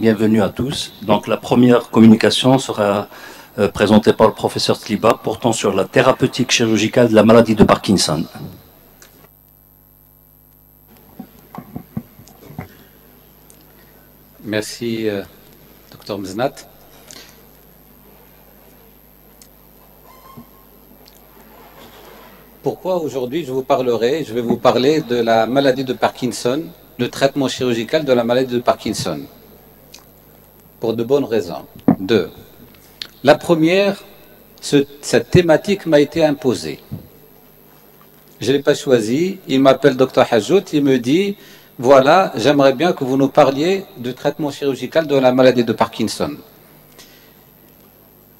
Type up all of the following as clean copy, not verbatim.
Bienvenue à tous. Donc la première communication sera présentée par le professeur Tliba portant sur la thérapeutique chirurgicale de la maladie de Parkinson. Merci, Dr Mznat. Pourquoi aujourd'hui je vais vous parler de la maladie de Parkinson, le traitement chirurgical de la maladie de Parkinson. Pour de bonnes raisons. Deux. La première, cette thématique m'a été imposée. Je ne l'ai pas choisie. Il m'appelle Dr Hajout, il me dit, voilà, j'aimerais bien que vous nous parliez du traitement chirurgical de la maladie de Parkinson.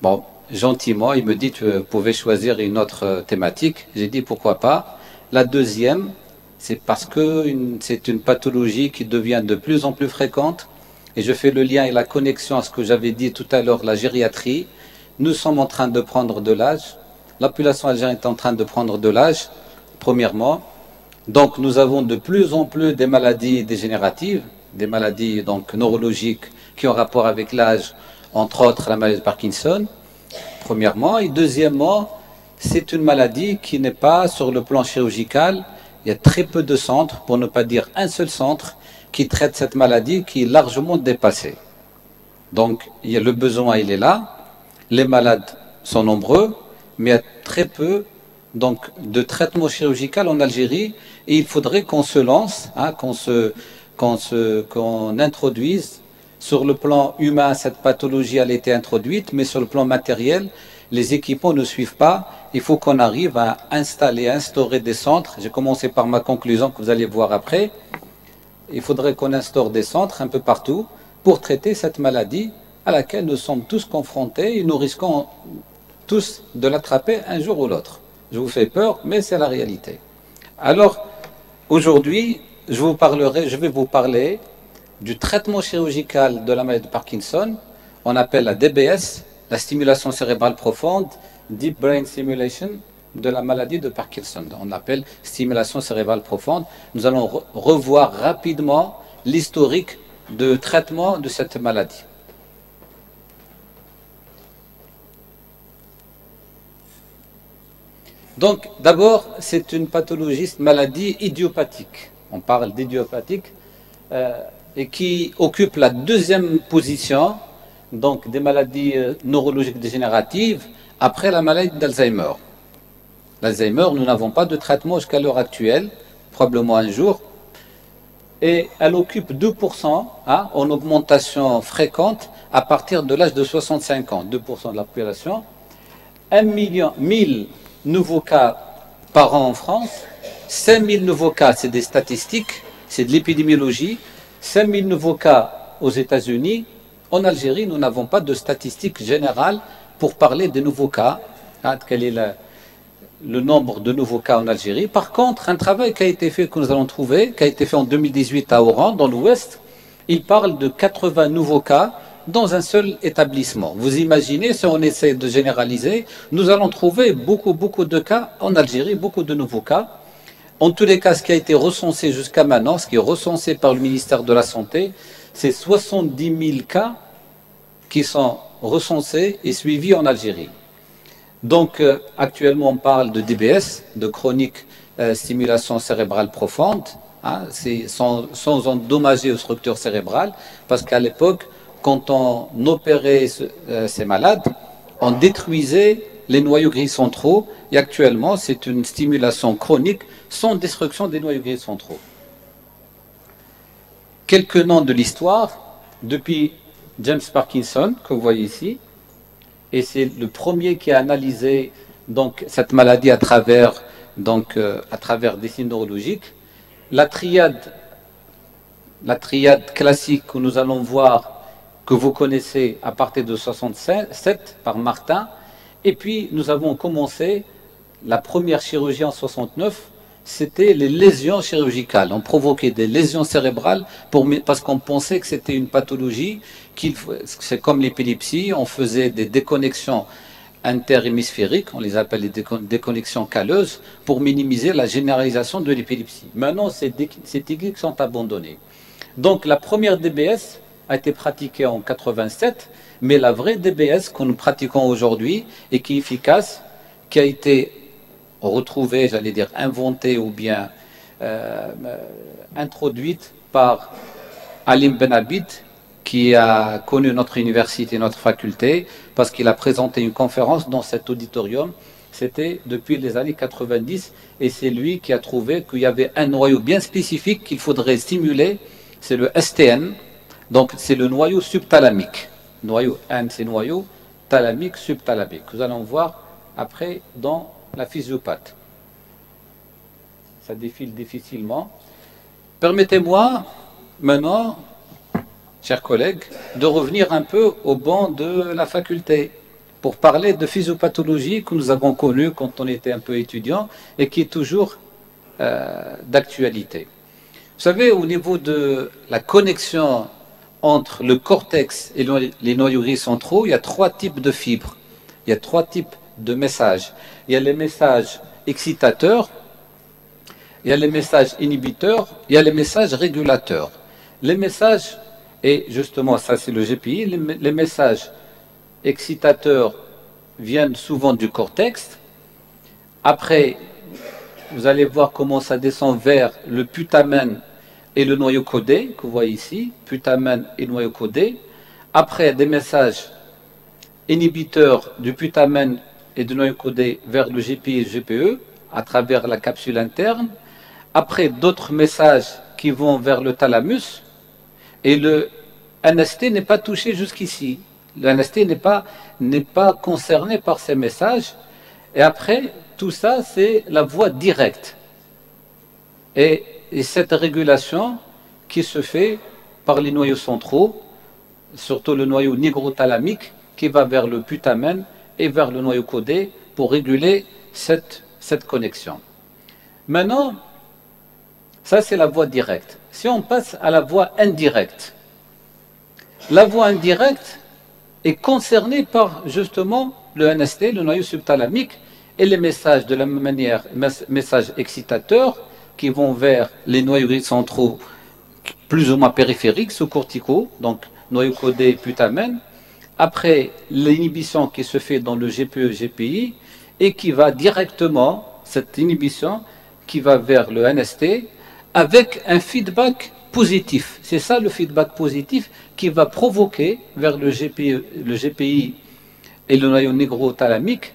Bon, gentiment, il me dit, tu pouvais choisir une autre thématique. J'ai dit, pourquoi pas. La deuxième, c'est parce que c'est une pathologie qui devient de plus en plus fréquente. Et je fais le lien et la connexion à ce que j'avais dit tout à l'heure, la gériatrie. Nous sommes en train de prendre de l'âge. La population algérienne est en train de prendre de l'âge, premièrement. Donc nous avons de plus en plus des maladies dégénératives, des maladies donc neurologiques qui ont rapport avec l'âge, entre autres la maladie de Parkinson, premièrement. Et deuxièmement, c'est une maladie qui n'est pas sur le plan chirurgical. Il y a très peu de centres, pour ne pas dire un seul centre, qui traite cette maladie qui est largement dépassée. Donc le besoin, il est là. Les malades sont nombreux, mais il y a très peu donc, de traitement chirurgical en Algérie. Et il faudrait qu'on se lance, hein, qu'on introduise. Sur le plan humain, cette pathologie elle a été introduite, mais sur le plan matériel, les équipements ne suivent pas. Il faut qu'on arrive à instaurer des centres. J'ai commencé par ma conclusion que vous allez voir après. Il faudrait qu'on instaure des centres un peu partout pour traiter cette maladie à laquelle nous sommes tous confrontés et nous risquons tous de l'attraper un jour ou l'autre. Je vous fais peur, mais c'est la réalité. Alors, aujourd'hui, je vais vous parler du traitement chirurgical de la maladie de Parkinson. On appelle la DBS, la stimulation cérébrale profonde, Deep Brain Stimulation, de la maladie de Parkinson. On l'appelle stimulation cérébrale profonde. Nous allons revoir rapidement l'historique de traitement de cette maladie. Donc, d'abord, c'est une pathologie, une maladie idiopathique. On parle d'idiopathique et qui occupe la deuxième position donc, des maladies neurologiques dégénératives après la maladie d'Alzheimer. L'Alzheimer, nous n'avons pas de traitement jusqu'à l'heure actuelle, probablement un jour, et elle occupe 2% hein, en augmentation fréquente à partir de l'âge de 65 ans, 2% de la population. 1000 nouveaux cas par an en France, 5000 nouveaux cas, c'est des statistiques, c'est de l'épidémiologie, 5000 nouveaux cas aux États-Unis. En Algérie, nous n'avons pas de statistiques générales pour parler des nouveaux cas, hein, quel est le nombre de nouveaux cas en Algérie. Par contre, un travail qui a été fait, que nous allons trouver, qui a été fait en 2018 à Oran, dans l'Ouest, il parle de 80 nouveaux cas dans un seul établissement. Vous imaginez, si on essaie de généraliser, nous allons trouver beaucoup de cas en Algérie, beaucoup de nouveaux cas. En tous les cas, ce qui a été recensé jusqu'à maintenant, ce qui est recensé par le ministère de la Santé, c'est 70 000 cas qui sont recensés et suivis en Algérie. Donc, actuellement, on parle de DBS, de chronique stimulation cérébrale profonde, hein, sans endommager aux structures cérébrales, parce qu'à l'époque, quand on opérait ces malades, on détruisait les noyaux gris centraux, et actuellement, c'est une stimulation chronique sans destruction des noyaux gris centraux. Quelques noms de l'histoire, depuis James Parkinson, que vous voyez ici, et c'est le premier qui a analysé donc, cette maladie à travers des signes neurologiques. La triade classique que nous allons voir, que vous connaissez à partir de 67 par Martin, et puis nous avons commencé la première chirurgie en 69, c'était les lésions chirurgicales. On provoquait des lésions cérébrales parce qu'on pensait que c'était une pathologie, c'est comme l'épilepsie, on faisait des déconnexions interhémisphériques, on les appelle les déconnexions calleuses, pour minimiser la généralisation de l'épilepsie. Maintenant, ces techniques sont abandonnées. Donc la première DBS a été pratiquée en 87, mais la vraie DBS que nous pratiquons aujourd'hui et qui est efficace, qui a été retrouvée, j'allais dire inventée ou bien introduite par Alim Ben Abid, qui a connu notre université, notre faculté, parce qu'il a présenté une conférence dans cet auditorium. C'était depuis les années 90, et c'est lui qui a trouvé qu'il y avait un noyau bien spécifique qu'il faudrait stimuler, c'est le STN, donc c'est le noyau subthalamique. Noyau N, c'est noyau thalamique, subthalamique. Nous allons voir après dans la physiopathe. Ça défile difficilement. Permettez-moi maintenant, chers collègues, de revenir un peu au banc de la faculté pour parler de physiopathologie que nous avons connue quand on était un peu étudiant et qui est toujours d'actualité. Vous savez, au niveau de la connexion entre le cortex et les noyaux gris centraux, il y a trois types de fibres, il y a trois types de messages. Il y a les messages excitateurs, il y a les messages inhibiteurs, il y a les messages régulateurs. Les messages, et justement ça c'est le GPI, les messages excitateurs viennent souvent du cortex. Après, vous allez voir comment ça descend vers le putamen et le noyau codé, que vous voyez ici, putamen et noyau codé. Après, des messages inhibiteurs du putamen et du noyau codé vers le GPI et le GPE à travers la capsule interne. Après, d'autres messages qui vont vers le thalamus. Et le NST n'est pas touché jusqu'ici. Le NST n'est pas concerné par ces messages. Et après, tout ça, c'est la voie directe. Et cette régulation qui se fait par les noyaux centraux, surtout le noyau nigrothalamique, qui va vers le putamen et vers le noyau codé pour réguler cette connexion. Maintenant, ça c'est la voie directe. Si on passe à la voie indirecte, la voie indirecte est concernée par justement le NST, le noyau subthalamique, et les messages de la même manière, messages excitateurs qui vont vers les noyaux gris centraux plus ou moins périphériques, sous-corticaux, donc noyau codé, putamen. Après, l'inhibition qui se fait dans le GPE, GPI, et qui va directement, cette inhibition, qui va vers le NST, avec un feedback positif. C'est ça le feedback positif qui va provoquer vers le GPI et le noyau nigrothalamique.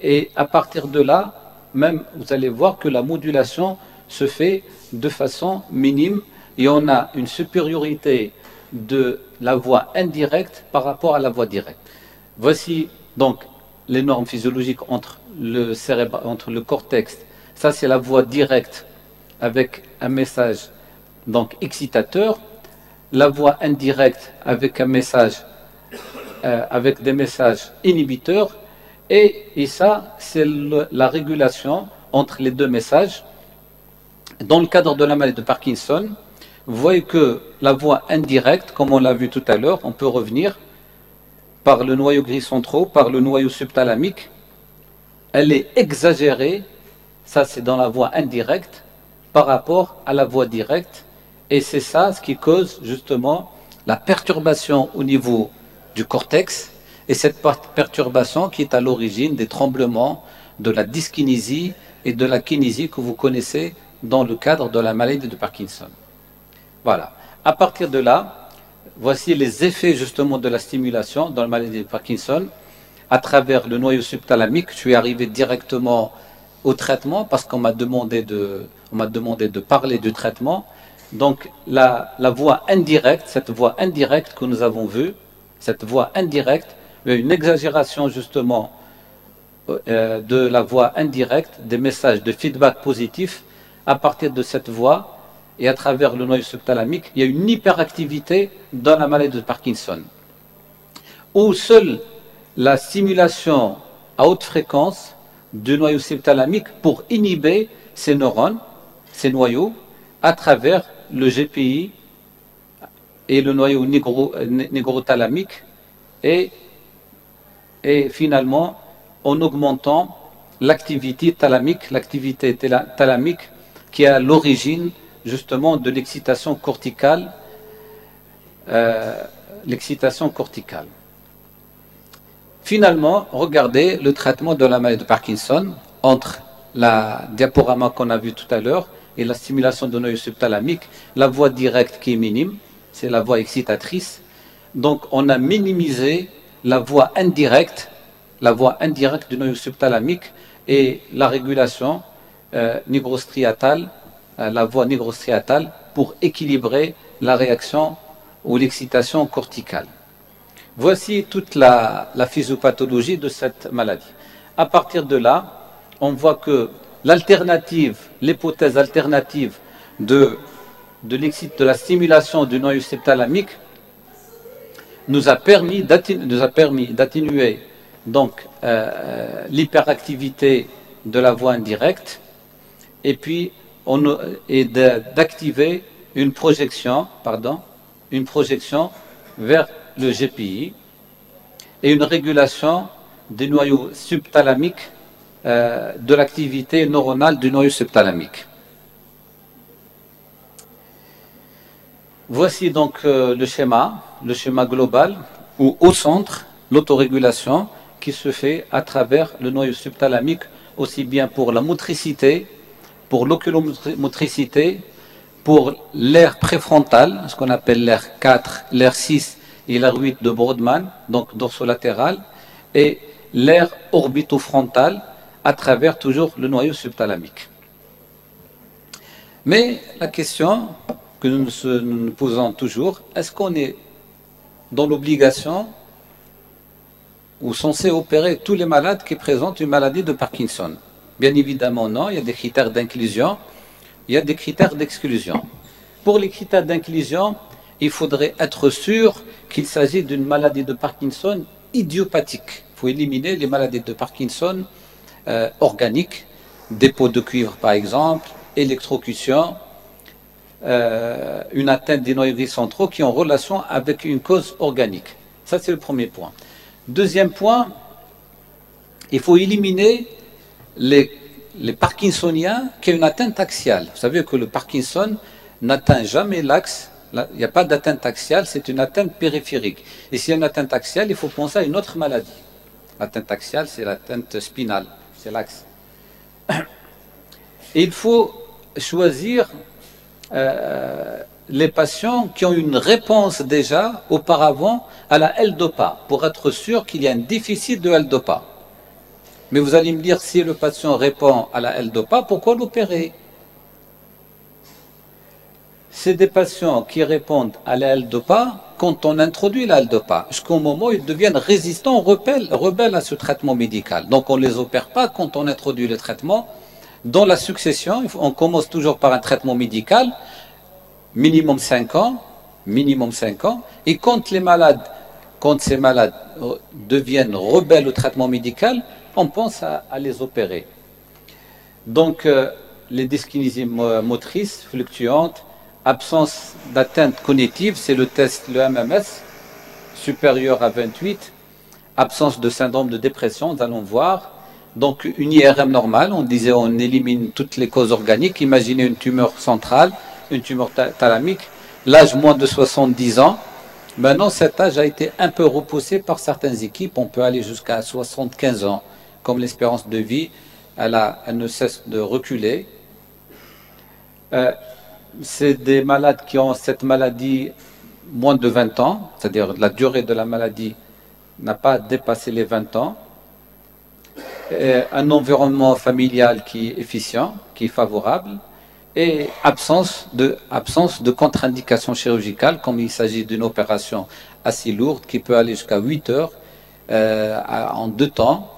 Et à partir de là, même vous allez voir que la modulation se fait de façon minime et on a une supériorité de la voie indirecte par rapport à la voie directe. Voici donc les normes physiologiques entre le cortex. Ça c'est la voie directe avec un message donc excitateur, la voie indirecte avec un message avec des messages inhibiteurs, et ça c'est la régulation entre les deux messages. Dans le cadre de la maladie de Parkinson, vous voyez que la voie indirecte, comme on l'a vu tout à l'heure, on peut revenir par le noyau gris centraux, par le noyau subthalamique, elle est exagérée, ça c'est dans la voie indirecte, par rapport à la voie directe, et c'est ça ce qui cause justement la perturbation au niveau du cortex, et cette perturbation qui est à l'origine des tremblements, de la dyskinésie et de la kinésie que vous connaissez dans le cadre de la maladie de Parkinson. Voilà. À partir de là, voici les effets justement de la stimulation dans la maladie de Parkinson à travers le noyau subthalamique. Je suis arrivé directement au traitement parce qu'on m'a demandé de parler du traitement. Donc la voie indirecte, cette voie indirecte que nous avons vue, cette voie indirecte, une exagération justement de la voie indirecte, des messages de feedback positif à partir de cette voie et à travers le noyau subthalamique, il y a une hyperactivité dans la maladie de Parkinson, où seule la stimulation à haute fréquence du noyau subthalamique pour inhiber ces neurones, ces noyaux, à travers le GPI et le noyau nigrothalamique, et finalement en augmentant l'activité thalamique qui est à l'origine justement de l'excitation corticale l'excitation corticale. Finalement, regardez le traitement de la maladie de Parkinson entre la diaporama qu'on a vu tout à l'heure et la stimulation de noyau subthalamique. La voie directe qui est minime, c'est la voie excitatrice. Donc on a minimisé la voie indirecte du noyau subthalamique et la régulation nigrostriatale, la voie nigrostriatale pour équilibrer la réaction ou l'excitation corticale. Voici toute la physiopathologie de cette maladie. À partir de là, on voit que l'hypothèse alternative de la stimulation du noyau subthalamique nous a permis d'atténuer donc l'hyperactivité de la voie indirecte et puis d'activer une projection vers le GPI et une régulation des noyaux subthalamiques de l'activité neuronale du noyau subthalamique. Voici donc le schéma global où au centre, l'autorégulation qui se fait à travers le noyau subthalamique, aussi bien pour la motricité, pour l'oculomotricité, pour l'aire préfrontale, ce qu'on appelle l'aire 4, l'aire 6 et l'aire 8 de Brodmann, donc dorsolatéral, et l'aire orbitofrontale à travers toujours le noyau subthalamique. Mais la question que nous nous posons toujours, est-ce qu'on est dans l'obligation ou censé opérer tous les malades qui présentent une maladie de Parkinson? Bien évidemment non, il y a des critères d'inclusion, il y a des critères d'exclusion. Pour les critères d'inclusion, il faudrait être sûr qu'il s'agit d'une maladie de Parkinson idiopathique. Il faut éliminer les maladies de Parkinson organiques, dépôt de cuivre par exemple, électrocution, une atteinte des noyaux centraux qui ont relation avec une cause organique. Ça c'est le premier point. Deuxième point, il faut éliminer les Parkinsoniens qui ont une atteinte axiale. Vous savez que le Parkinson n'atteint jamais l'axe, il n'y a pas d'atteinte axiale, c'est une atteinte périphérique. Et s'il y a une atteinte axiale, il faut penser à une autre maladie. L'atteinte axiale, c'est l'atteinte spinale, c'est l'axe. Et il faut choisir les patients qui ont une réponse déjà auparavant à la L-DOPA pour être sûr qu'il y a un déficit de L-DOPA. Mais vous allez me dire, si le patient répond à la L-DOPA, pourquoi l'opérer? C'est des patients qui répondent à la L-DOPA quand on introduit la L-DOPA, jusqu'au moment où ils deviennent résistants, rebelles à ce traitement médical. Donc on ne les opère pas quand on introduit le traitement. Dans la succession, on commence toujours par un traitement médical, minimum 5 ans, et quand ces malades deviennent rebelles au traitement médical, on pense à les opérer. Donc, les dyskinésies motrices fluctuantes, absence d'atteinte cognitive, c'est le test, le MMS, supérieur à 28, absence de syndrome de dépression, nous allons voir. Donc, une IRM normale, on disait on élimine toutes les causes organiques. Imaginez une tumeur centrale, une tumeur thalamique, l'âge moins de 70 ans. Maintenant, cet âge a été un peu repoussé par certaines équipes. On peut aller jusqu'à 75 ans. Comme l'espérance de vie, elle ne cesse de reculer. C'est des malades qui ont cette maladie moins de 20 ans, c'est-à-dire la durée de la maladie n'a pas dépassé les 20 ans. Un environnement familial qui est efficient, qui est favorable, et absence de contre-indication chirurgicale, comme il s'agit d'une opération assez lourde qui peut aller jusqu'à 8 heures en 2 temps,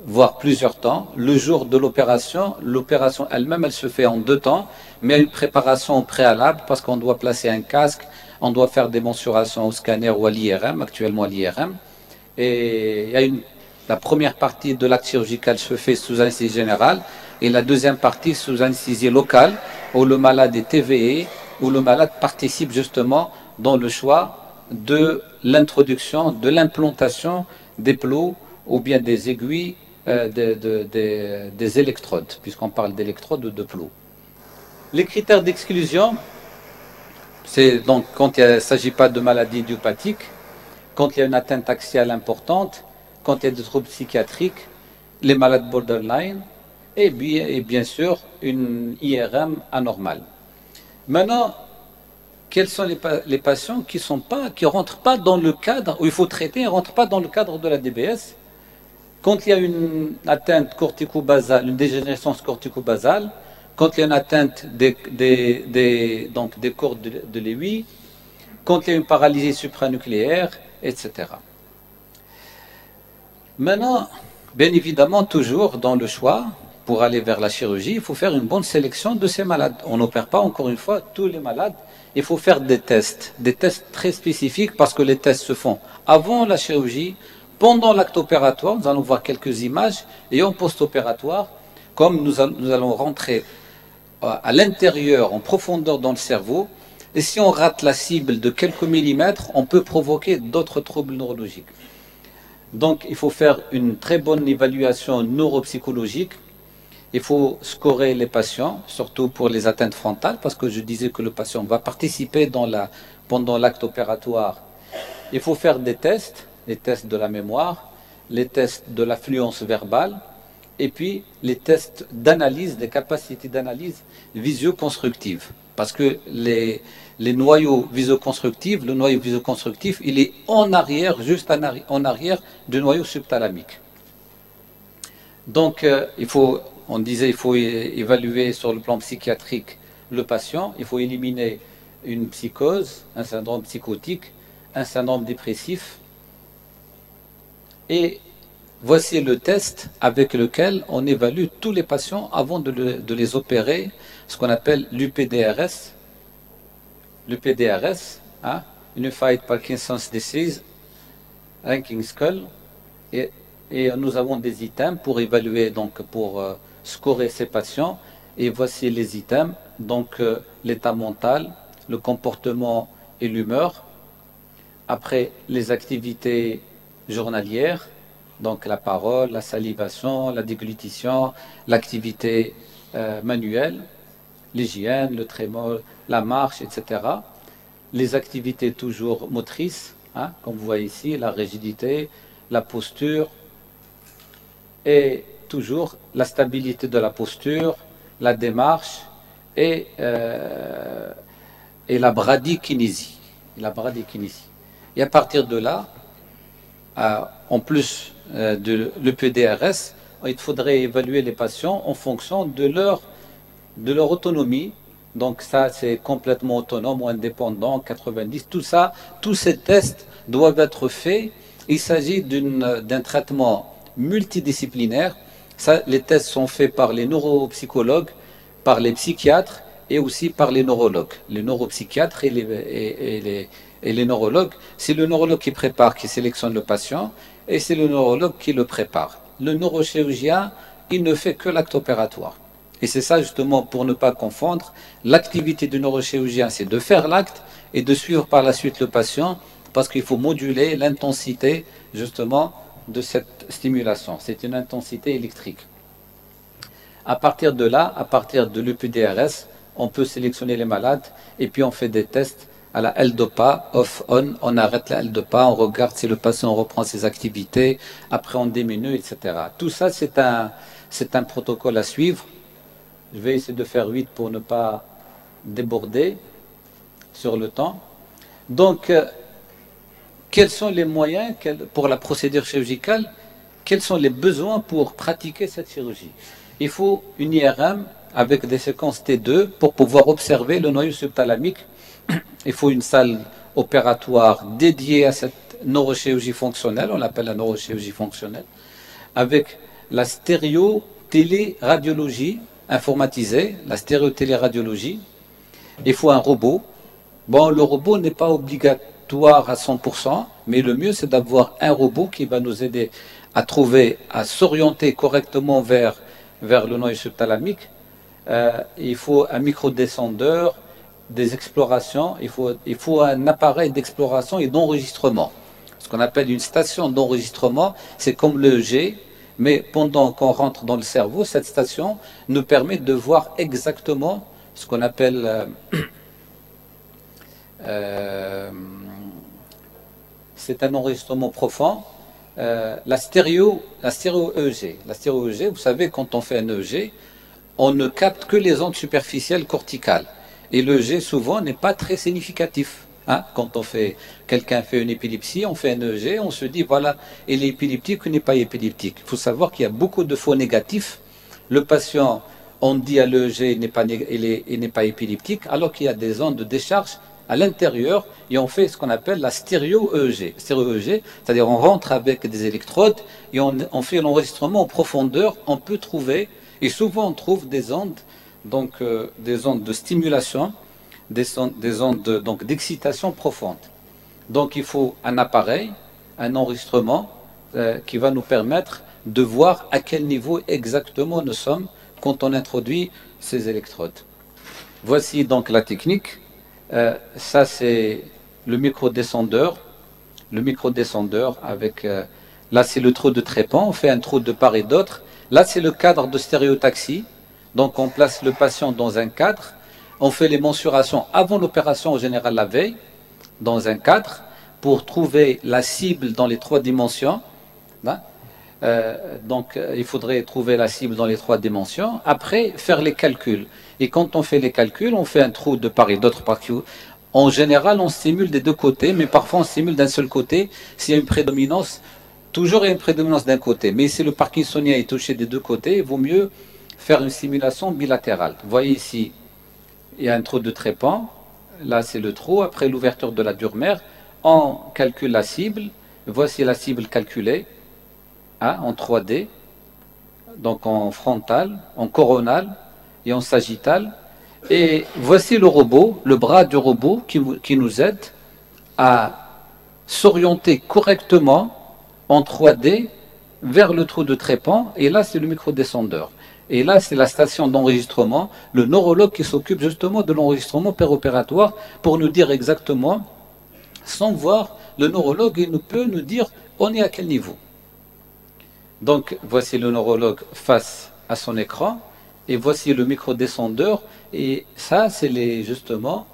voire plusieurs temps. Le jour de l'opération elle-même, elle se fait en 2 temps, mais il y a une préparation au préalable parce qu'on doit placer un casque, on doit faire des mensurations au scanner ou à l'IRM, actuellement à l'IRM, et il y a la première partie de l'acte chirurgical se fait sous anesthésie générale et la deuxième partie sous anesthésie locale où le malade est éveillé, où le malade participe justement dans le choix de l'introduction, de l'implantation des plots ou bien des aiguilles, des électrodes, puisqu'on parle d'électrodes ou de plots. Les critères d'exclusion, C'est donc quand il ne s'agit pas de maladie idiopathique, quand il y a une atteinte axiale importante, quand il y a des troubles psychiatriques, les malades borderline, et bien sûr une IRM anormale. Maintenant, quels sont les patients qui ne rentrent pas dans le cadre, où il faut traiter, ne rentrent pas dans le cadre de la DBS? Quand il y a une atteinte cortico-basale, une dégénérescence cortico-basale, quand il y a une atteinte donc des cordes de Lewy, quand il y a une paralysie supranucléaire, etc. Maintenant, bien évidemment, toujours dans le choix, pour aller vers la chirurgie, il faut faire une bonne sélection de ces malades. On n'opère pas, encore une fois, tous les malades. Il faut faire des tests très spécifiques, parce que les tests se font avant la chirurgie, pendant l'acte opératoire, nous allons voir quelques images, et en post-opératoire, comme nous allons rentrer à l'intérieur, en profondeur dans le cerveau, et si on rate la cible de quelques millimètres, on peut provoquer d'autres troubles neurologiques. Donc il faut faire une très bonne évaluation neuropsychologique. Il faut scorer les patients, surtout pour les atteintes frontales, parce que je disais que le patient va participer pendant l'acte opératoire. Il faut faire des tests, les tests de la mémoire, les tests de l'affluence verbale, et puis les tests d'analyse, des capacités d'analyse visio-constructives. Parce que les noyaux visio-constructifs, le noyau visio-constructif, il est en arrière, juste en arrière du noyau subthalamique. Donc, on disait, il faut évaluer sur le plan psychiatrique le patient, il faut éliminer une psychose, un syndrome psychotique, un syndrome dépressif. Et voici le test avec lequel on évalue tous les patients avant de les opérer, ce qu'on appelle l'UPDRS. L'UPDRS, hein, Unified Parkinson's Disease Ranking Scale. Et nous avons des items pour évaluer, donc pour scorer ces patients. Et voici les items, donc l'état mental, le comportement et l'humeur. Après, les activités journalières, donc la parole, la salivation, la déglutition, l'activité manuelle, l'hygiène, le trémolo, la marche, etc. Les activités toujours motrices, hein, comme vous voyez ici, la rigidité, la posture, et toujours la stabilité de la posture, la démarche et la bradykinésie. Et à partir de là, en plus de l'EPDRS, il faudrait évaluer les patients en fonction de leur autonomie. Donc ça, c'est complètement autonome ou indépendant, 90, tout ça, tous ces tests doivent être faits. Il s'agit d'un traitement multidisciplinaire. Ça, les tests sont faits par les neuropsychologues, par les psychiatres et aussi par les neurologues. Les neuropsychiatres et les neurologues, c'est le neurologue qui prépare, qui sélectionne le patient, et c'est le neurologue qui le prépare. Le neurochirurgien, il ne fait que l'acte opératoire. Et c'est ça justement pour ne pas confondre. L'activité du neurochirurgien, c'est de faire l'acte et de suivre par la suite le patient, parce qu'il faut moduler l'intensité justement de cette stimulation. C'est une intensité électrique. À partir de là, à partir de l'UPDRS, on peut sélectionner les malades et puis on fait des tests à la L-DOPA, off-on, on arrête la L-DOPA, on regarde si le patient reprend ses activités, après on diminue, etc. Tout ça, c'est un protocole à suivre. Je vais essayer de faire 8 pour ne pas déborder sur le temps. Donc, quels sont les moyens pour la procédure chirurgicale? Quels sont les besoins pour pratiquer cette chirurgie? Il faut une IRM avec des séquences T2 pour pouvoir observer le noyau subthalamique. Il faut une salle opératoire dédiée à cette neurochirurgie fonctionnelle, on l'appelle la neurochirurgie fonctionnelle, avec la stéréotéléradiologie informatisée, la stéréotéléradiologie. Il faut un robot. Bon, le robot n'est pas obligatoire à 100%, mais le mieux c'est d'avoir un robot qui va nous aider à s'orienter correctement vers le noyau subthalamique. Il faut un microdescendeur, des explorations, il faut un appareil d'exploration et d'enregistrement. Ce qu'on appelle une station d'enregistrement, c'est comme le G, mais pendant qu'on rentre dans le cerveau, cette station nous permet de voir exactement ce qu'on appelle C'est un enregistrement profond. La stéréo EEG. La stéréo EEG, vous savez, quand on fait un EEG, on ne capte que les ondes superficielles corticales. Et l'EEG, souvent, n'est pas très significatif. Hein? Quand quelqu'un fait une épilepsie, on fait un EEG, on se dit, voilà, il est épileptique ou n'est pas épileptique. Il faut savoir qu'il y a beaucoup de faux négatifs. Le patient, on dit à l'EEG, il n'est pas épileptique, alors qu'il y a des ondes de décharge à l'intérieur, et on fait ce qu'on appelle la stéréo-EEG. Stéréo-EEG, c'est-à-dire on rentre avec des électrodes et on fait l'enregistrement en profondeur, on peut trouver, et souvent on trouve des ondes, donc des ondes de stimulation, des ondes donc d'excitation profonde. Donc il faut un appareil, un enregistrement qui va nous permettre de voir à quel niveau exactement nous sommes quand on introduit ces électrodes. Voici donc la technique. Ça c'est le microdescendeur. Le microdescendeur avec... là c'est le trou de trépan, on fait un trou de part et d'autre. Là c'est le cadre de stéréotaxie. Donc on place le patient dans un cadre. On fait les mensurations avant l'opération, en général la veille, dans un cadre, pour trouver la cible dans les 3 dimensions. Hein? Donc il faudrait trouver la cible dans les 3 dimensions. Après, faire les calculs. Et quand on fait les calculs, on fait un trou de part et d'autre. En général, on stimule des 2 côtés, mais parfois on stimule d'un seul côté. S'il y a une prédominance, toujours il y a une prédominance d'un côté. Mais si le parkinsonien est touché des 2 côtés, il vaut mieux faire une stimulation bilatérale. Vous voyez ici, il y a un trou de trépan. Là, c'est le trou. Après l'ouverture de la dure-mère, on calcule la cible. Voici la cible calculée. Hein, en 3D, donc en frontal, en coronal et en sagittal. Et voici le robot, le bras du robot qui nous aide à s'orienter correctement en 3D vers le trou de trépan. Et là, c'est le microdescendeur. Et là, c'est la station d'enregistrement, le neurologue qui s'occupe justement de l'enregistrement péropératoire pour nous dire exactement, sans voir, le neurologue, il peut nous dire on est à quel niveau. Donc, voici le neurologue face à son écran, et voici le microdescendeur, et ça, c'est justement,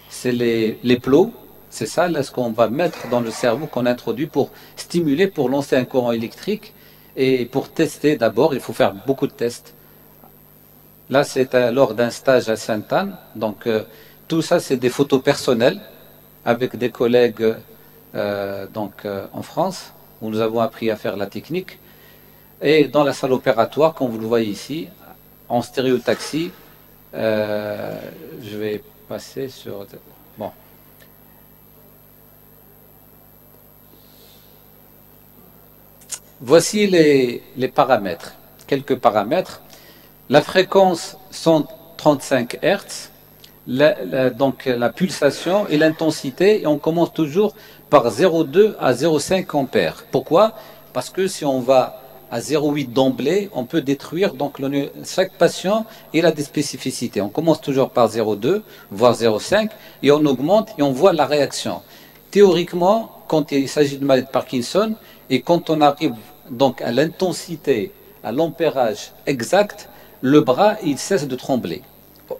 c'est les plots, c'est ça, là, ce qu'on va mettre dans le cerveau, qu'on introduit pour stimuler, pour lancer un courant électrique, et pour tester d'abord, il faut faire beaucoup de tests. Là, c'est lors d'un stage à Sainte-Anne, donc tout ça, c'est des photos personnelles, avec des collègues en France, où nous avons appris à faire la technique. Et dans la salle opératoire, comme vous le voyez ici, en stéréotaxie, je vais passer sur... Bon. Voici les paramètres, quelques paramètres. La fréquence 135 Hz, donc la pulsation et l'intensité, et on commence toujours par 0,2 à 0,5 ampères. Pourquoi? Parce que si on va à 0,8 d'emblée, on peut détruire, donc chaque patient, il a des spécificités. On commence toujours par 0,2, voire 0,5, et on augmente et on voit la réaction. Théoriquement, quand il s'agit de maladie de Parkinson, et quand on arrive donc à l'intensité, à l'ampérage exact, le bras, il cesse de trembler.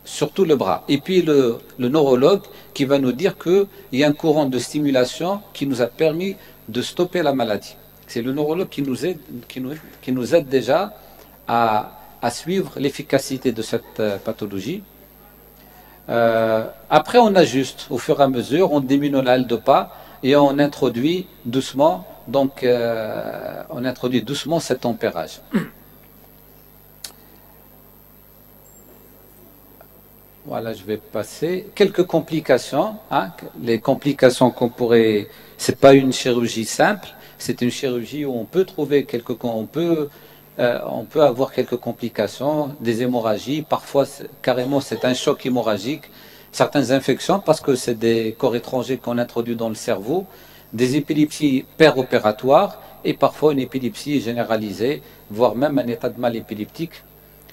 Surtout le bras. Et puis le neurologue qui va nous dire qu'il y a un courant de stimulation qui nous a permis de stopper la maladie. C'est le neurologue qui nous aide déjà à suivre l'efficacité de cette pathologie. Après, on ajuste au fur et à mesure, on diminue la L-DOPA et on introduit doucement, cet ampérage. Voilà, je vais passer. Quelques complications. Hein, les complications qu'on pourrait... C'est pas une chirurgie simple. C'est une chirurgie où on peut trouver on peut avoir quelques complications, des hémorragies, parfois carrément c'est un choc hémorragique, certaines infections parce que c'est des corps étrangers qu'on introduit dans le cerveau, des épilepsies péropératoires et parfois une épilepsie généralisée, voire même un état de mal épileptique.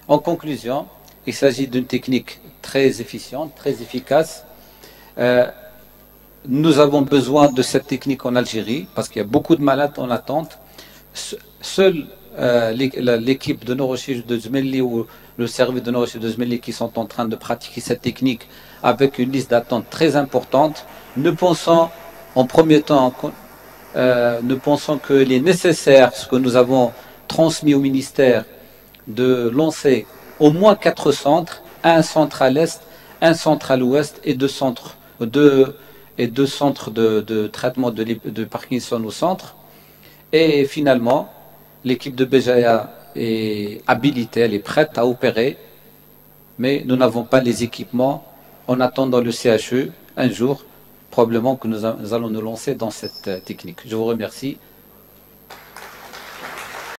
En conclusion, il s'agit d'une technique très efficiente, très efficace. Nous avons besoin de cette technique en Algérie parce qu'il y a beaucoup de malades en attente. Seule l'équipe de neurochirurgie de Zmelli ou le service de Nour de Zmeli qui sont en train de pratiquer cette technique avec une liste d'attente très importante. Nous pensons en premier temps, nous pensons qu'il est nécessaire, ce que nous avons transmis au ministère, de lancer au moins 4 centres, un centre à l'est, un centre à l'ouest et deux centres de traitement de Parkinson au centre. Et finalement, l'équipe de Béjaïa est habilitée, elle est prête à opérer, mais nous n'avons pas les équipements. En attendant le CHU, un jour, probablement que nous allons nous lancer dans cette technique. Je vous remercie.